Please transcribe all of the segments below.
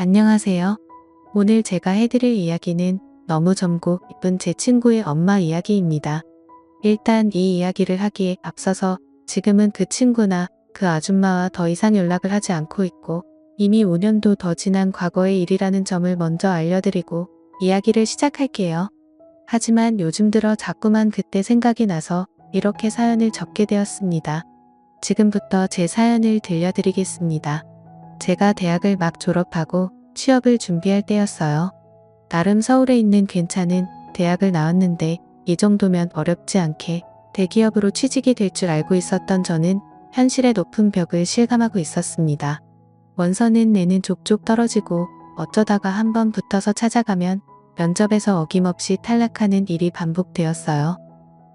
안녕하세요. 오늘 제가 해드릴 이야기는 너무 젊고 이쁜 제 친구의 엄마 이야기입니다. 일단 이 이야기를 하기에 앞서서 지금은 그 친구나 그 아줌마와 더 이상 연락을 하지 않고 있고 이미 5년도 더 지난 과거의 일이라는 점을 먼저 알려드리고 이야기를 시작할게요. 하지만 요즘 들어 자꾸만 그때 생각이 나서 이렇게 사연을 적게 되었습니다. 지금부터 제 사연을 들려드리겠습니다. 제가 대학을 막 졸업하고 취업을 준비할 때였어요. 나름 서울에 있는 괜찮은 대학을 나왔는데 이 정도면 어렵지 않게 대기업으로 취직이 될 줄 알고 있었던 저는 현실의 높은 벽을 실감하고 있었습니다. 원서는 내는 족족 떨어지고 어쩌다가 한번 붙어서 찾아가면 면접에서 어김없이 탈락하는 일이 반복되었어요.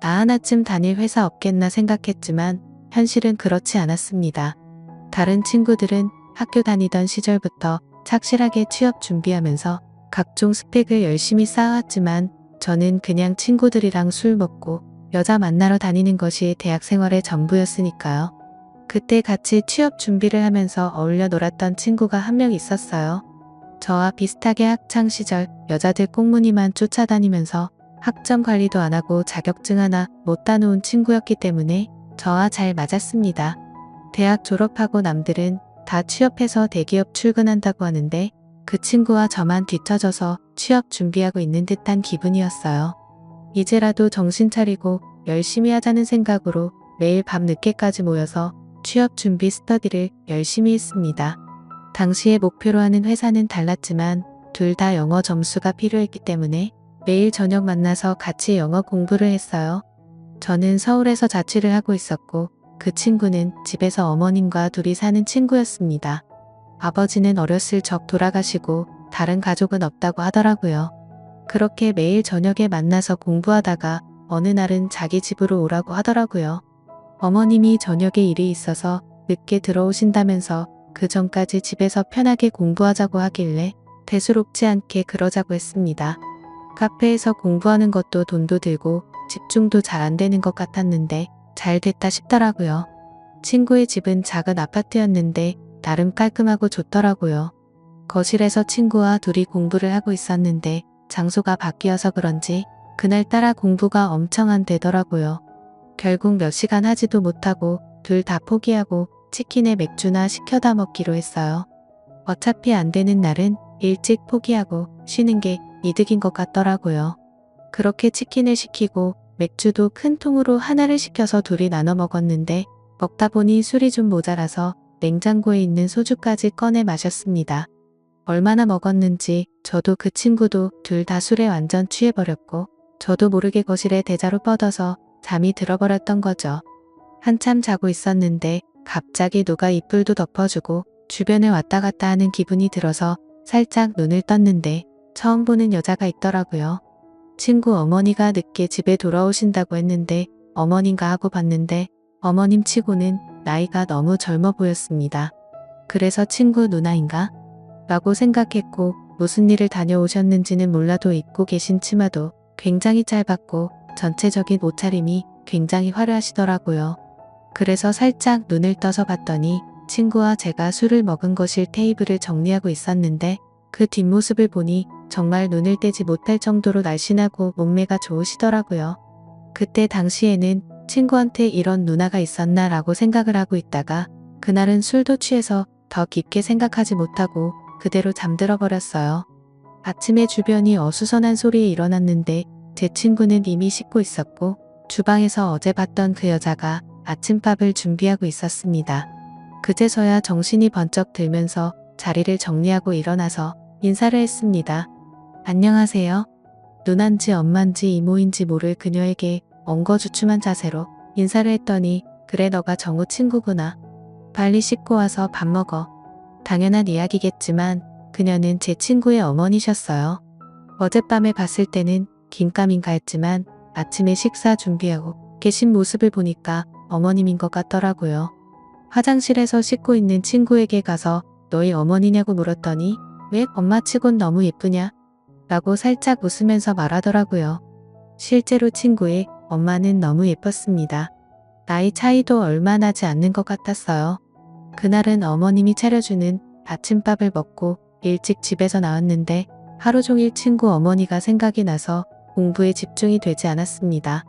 나 하나쯤 다닐 회사 없겠나 생각했지만 현실은 그렇지 않았습니다. 다른 친구들은 학교 다니던 시절부터 착실하게 취업 준비하면서 각종 스펙을 열심히 쌓아왔지만 저는 그냥 친구들이랑 술 먹고 여자 만나러 다니는 것이 대학 생활의 전부였으니까요. 그때 같이 취업 준비를 하면서 어울려 놀았던 친구가 한 명 있었어요. 저와 비슷하게 학창 시절 여자들 꽁무니만 쫓아다니면서 학점 관리도 안 하고 자격증 하나 못 따놓은 친구였기 때문에 저와 잘 맞았습니다. 대학 졸업하고 남들은 다 취업해서 대기업 출근한다고 하는데 그 친구와 저만 뒤처져서 취업 준비하고 있는 듯한 기분이었어요. 이제라도 정신 차리고 열심히 하자는 생각으로 매일 밤 늦게까지 모여서 취업 준비 스터디를 열심히 했습니다. 당시에 목표로 하는 회사는 달랐지만 둘 다 영어 점수가 필요했기 때문에 매일 저녁 만나서 같이 영어 공부를 했어요. 저는 서울에서 자취를 하고 있었고 그 친구는 집에서 어머님과 둘이 사는 친구였습니다. 아버지는 어렸을 적 돌아가시고 다른 가족은 없다고 하더라고요. 그렇게 매일 저녁에 만나서 공부하다가 어느 날은 자기 집으로 오라고 하더라고요. 어머님이 저녁에 일이 있어서 늦게 들어오신다면서 그 전까지 집에서 편하게 공부하자고 하길래 대수롭지 않게 그러자고 했습니다. 카페에서 공부하는 것도 돈도 들고 집중도 잘 안 되는 것 같았는데 잘 됐다 싶더라고요. 친구의 집은 작은 아파트였는데 나름 깔끔하고 좋더라고요. 거실에서 친구와 둘이 공부를 하고 있었는데 장소가 바뀌어서 그런지 그날따라 공부가 엄청 안 되더라고요. 결국 몇 시간 하지도 못하고 둘 다 포기하고 치킨에 맥주나 시켜다 먹기로 했어요. 어차피 안 되는 날은 일찍 포기하고 쉬는 게 이득인 것 같더라고요. 그렇게 치킨을 시키고 맥주도 큰 통으로 하나를 시켜서 둘이 나눠 먹었는데 먹다 보니 술이 좀 모자라서 냉장고에 있는 소주까지 꺼내 마셨습니다. 얼마나 먹었는지 저도 그 친구도 둘 다 술에 완전 취해버렸고 저도 모르게 거실에 대자로 뻗어서 잠이 들어버렸던 거죠. 한참 자고 있었는데 갑자기 누가 이불도 덮어주고 주변에 왔다 갔다 하는 기분이 들어서 살짝 눈을 떴는데 처음 보는 여자가 있더라고요. 친구 어머니가 늦게 집에 돌아오신다고 했는데 어머님가 하고 봤는데 어머님 치고는 나이가 너무 젊어 보였습니다. 그래서 친구 누나인가? 라고 생각했고 무슨 일을 다녀오셨는지는 몰라도 입고 계신 치마도 굉장히 짧았고 전체적인 옷차림이 굉장히 화려하시더라고요. 그래서 살짝 눈을 떠서 봤더니 친구와 제가 술을 먹은 거실 테이블을 정리하고 있었는데 그 뒷모습을 보니 정말 눈을 떼지 못할 정도로 날씬하고 몸매가 좋으시더라고요. 그때 당시에는 친구한테 이런 누나가 있었나 라고 생각을 하고 있다가 그날은 술도 취해서 더 깊게 생각하지 못하고 그대로 잠들어 버렸어요. 아침에 주변이 어수선한 소리에 일어났는데 제 친구는 이미 씻고 있었고 주방에서 어제 봤던 그 여자가 아침밥을 준비하고 있었습니다. 그제서야 정신이 번쩍 들면서 자리를 정리하고 일어나서 인사를 했습니다. 안녕하세요. 누난지 엄만지 이모인지 모를 그녀에게 엉거주춤한 자세로 인사를 했더니 그래 너가 정우 친구구나. 빨리 씻고 와서 밥 먹어. 당연한 이야기겠지만 그녀는 제 친구의 어머니셨어요. 어젯밤에 봤을 때는 긴가민가 했지만 아침에 식사 준비하고 계신 모습을 보니까 어머님인 것 같더라고요. 화장실에서 씻고 있는 친구에게 가서 너희 어머니냐고 물었더니 왜 엄마 치곤 너무 예쁘냐? 라고 살짝 웃으면서 말하더라고요. 실제로 친구의 엄마는 너무 예뻤습니다. 나이 차이도 얼마 나지 않는 것 같았어요. 그날은 어머님이 차려주는 아침밥을 먹고 일찍 집에서 나왔는데 하루 종일 친구 어머니가 생각이 나서 공부에 집중이 되지 않았습니다.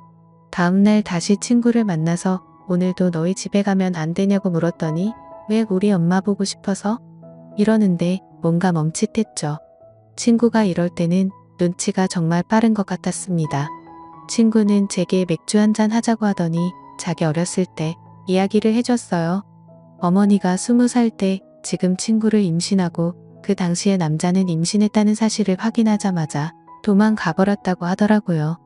다음날 다시 친구를 만나서 오늘도 너희 집에 가면 안 되냐고 물었더니 왜 우리 엄마 보고 싶어서? 이러는데 뭔가 멈칫했죠. 친구가 이럴 때는 눈치가 정말 빠른 것 같았습니다. 친구는 제게 맥주 한잔 하자고 하더니 자기 어렸을 때 이야기를 해줬어요. 어머니가 20살 때 지금 친구를 임신하고 그 당시에 남자는 임신했다는 사실을 확인하자마자 도망가 버렸다고 하더라고요.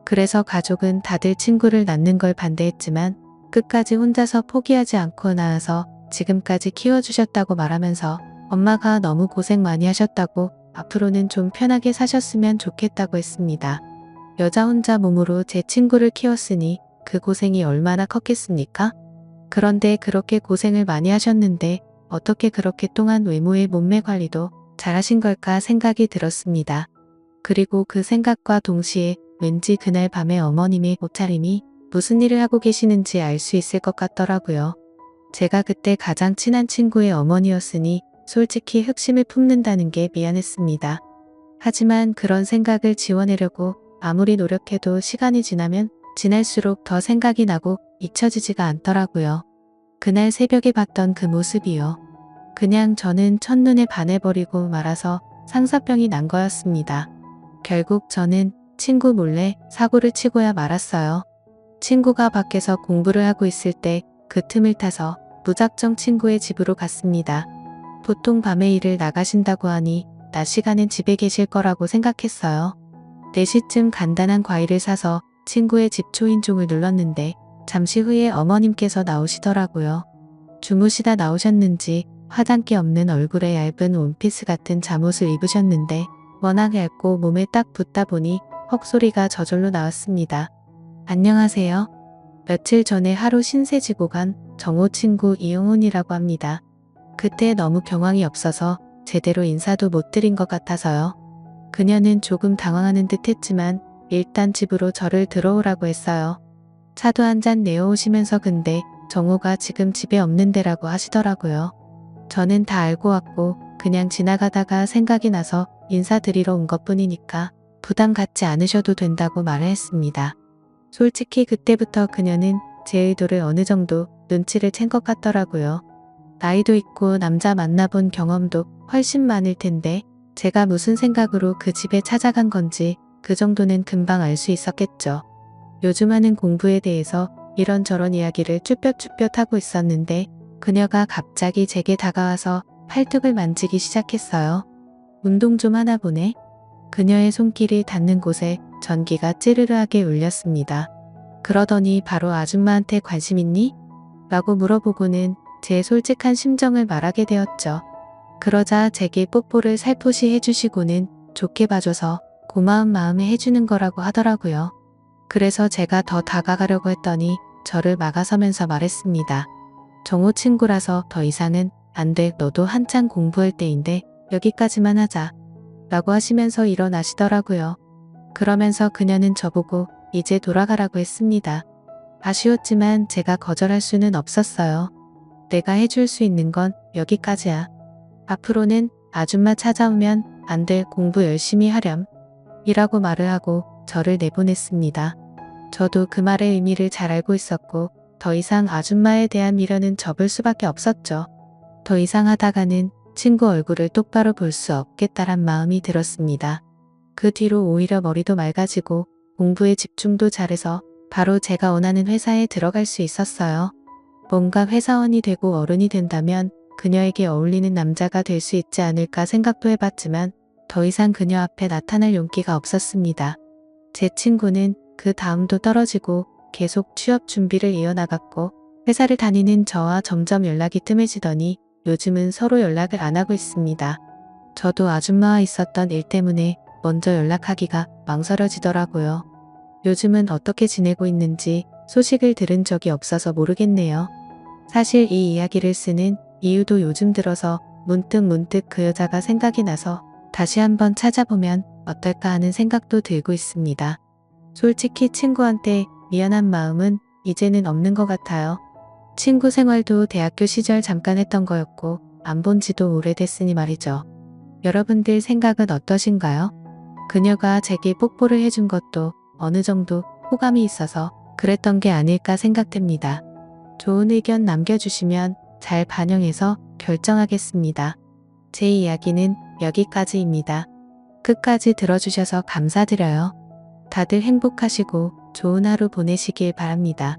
그래서 가족은 다들 친구를 낳는 걸 반대했지만 끝까지 혼자서 포기하지 않고 낳아서 지금까지 키워주셨다고 말하면서 엄마가 너무 고생 많이 하셨다고 앞으로는 좀 편하게 사셨으면 좋겠다고 했습니다. 여자 혼자 몸으로 제 친구를 키웠으니 그 고생이 얼마나 컸겠습니까? 그런데 그렇게 고생을 많이 하셨는데 어떻게 그렇게 동안 외모의 몸매 관리도 잘하신 걸까 생각이 들었습니다. 그리고 그 생각과 동시에 왠지 그날 밤에 어머님의 옷차림이 무슨 일을 하고 계시는지 알 수 있을 것 같더라고요. 제가 그때 가장 친한 친구의 어머니였으니 솔직히 흑심을 품는다는 게 미안했습니다. 하지만 그런 생각을 지워내려고 아무리 노력해도 시간이 지나면 지날수록 더 생각이 나고 잊혀지지가 않더라고요. 그날 새벽에 봤던 그 모습이요. 그냥 저는 첫눈에 반해버리고 말아서 상사병이 난 거였습니다. 결국 저는 친구 몰래 사고를 치고야 말았어요. 친구가 밖에서 공부를 하고 있을 때 그 틈을 타서 무작정 친구의 집으로 갔습니다. 보통 밤에 일을 나가신다고 하니 낮 시간엔 집에 계실 거라고 생각했어요. 4시쯤 간단한 과일을 사서 친구의 집 초인종을 눌렀는데 잠시 후에 어머님께서 나오시더라고요. 주무시다 나오셨는지 화장기 없는 얼굴에 얇은 원피스 같은 잠옷을 입으셨는데 워낙 얇고 몸에 딱 붙다 보니 헉소리가 저절로 나왔습니다. 안녕하세요. 며칠 전에 하루 신세 지고 간 정호 친구 이용훈이라고 합니다. 그때 너무 경황이 없어서 제대로 인사도 못 드린 것 같아서요. 그녀는 조금 당황하는 듯 했지만 일단 집으로 저를 들어오라고 했어요. 차도 한 잔 내어오시면서 근데 정호가 지금 집에 없는데라고 하시더라고요. 저는 다 알고 왔고 그냥 지나가다가 생각이 나서 인사드리러 온 것뿐이니까 부담 갖지 않으셔도 된다고 말을 했습니다. 솔직히 그때부터 그녀는 제 의도를 어느 정도 눈치를 챈 것 같더라고요. 나이도 있고 남자 만나본 경험도 훨씬 많을 텐데 제가 무슨 생각으로 그 집에 찾아간 건지 그 정도는 금방 알 수 있었겠죠. 요즘 하는 공부에 대해서 이런저런 이야기를 쭈뼛쭈뼛 하고 있었는데 그녀가 갑자기 제게 다가와서 팔뚝을 만지기 시작했어요. 운동 좀 하나 보네. 그녀의 손길이 닿는 곳에 전기가 찌르르하게 울렸습니다. 그러더니 바로 아줌마한테 관심 있니? 라고 물어보고는 제 솔직한 심정을 말하게 되었죠. 그러자 제게 뽀뽀를 살포시 해주시고는 좋게 봐줘서 고마운 마음에 해주는 거라고 하더라고요. 그래서 제가 더 다가가려고 했더니 저를 막아서면서 말했습니다. 정호 친구라서 더 이상은 안 돼. 너도 한창 공부할 때인데 여기까지만 하자. 라고 하시면서 일어나시더라고요. 그러면서 그녀는 저보고 이제 돌아가라고 했습니다. 아쉬웠지만 제가 거절할 수는 없었어요. 내가 해줄 수 있는 건 여기까지야. 앞으로는 아줌마 찾아오면 안 돼. 공부 열심히 하렴. 이라고 말을 하고 저를 내보냈습니다. 저도 그 말의 의미를 잘 알고 있었고 더 이상 아줌마에 대한 미련은 접을 수밖에 없었죠. 더 이상 하다가는 친구 얼굴을 똑바로 볼 수 없겠다란 마음이 들었습니다. 그 뒤로 오히려 머리도 맑아지고 공부에 집중도 잘해서 바로 제가 원하는 회사에 들어갈 수 있었어요. 뭔가 회사원이 되고 어른이 된다면 그녀에게 어울리는 남자가 될 수 있지 않을까 생각도 해봤지만 더 이상 그녀 앞에 나타날 용기가 없었습니다. 제 친구는 그 다음도 떨어지고 계속 취업 준비를 이어나갔고 회사를 다니는 저와 점점 연락이 뜸해지더니 요즘은 서로 연락을 안 하고 있습니다. 저도 아줌마와 있었던 일 때문에 먼저 연락하기가 망설여지더라고요. 요즘은 어떻게 지내고 있는지 소식을 들은 적이 없어서 모르겠네요. 사실 이 이야기를 쓰는 이유도 요즘 들어서 문득 그 여자가 생각이 나서 다시 한번 찾아보면 어떨까 하는 생각도 들고 있습니다. 솔직히 친구한테 미안한 마음은 이제는 없는 것 같아요. 친구 생활도 대학교 시절 잠깐 했던 거였고 안 본 지도 오래됐으니 말이죠. 여러분들 생각은 어떠신가요? 그녀가 제게 뽀뽀를 해준 것도 어느 정도 호감이 있어서 그랬던 게 아닐까 생각됩니다. 좋은 의견 남겨주시면 잘 반영해서 결정하겠습니다. 제 이야기는 여기까지입니다. 끝까지 들어주셔서 감사드려요. 다들 행복하시고 좋은 하루 보내시길 바랍니다.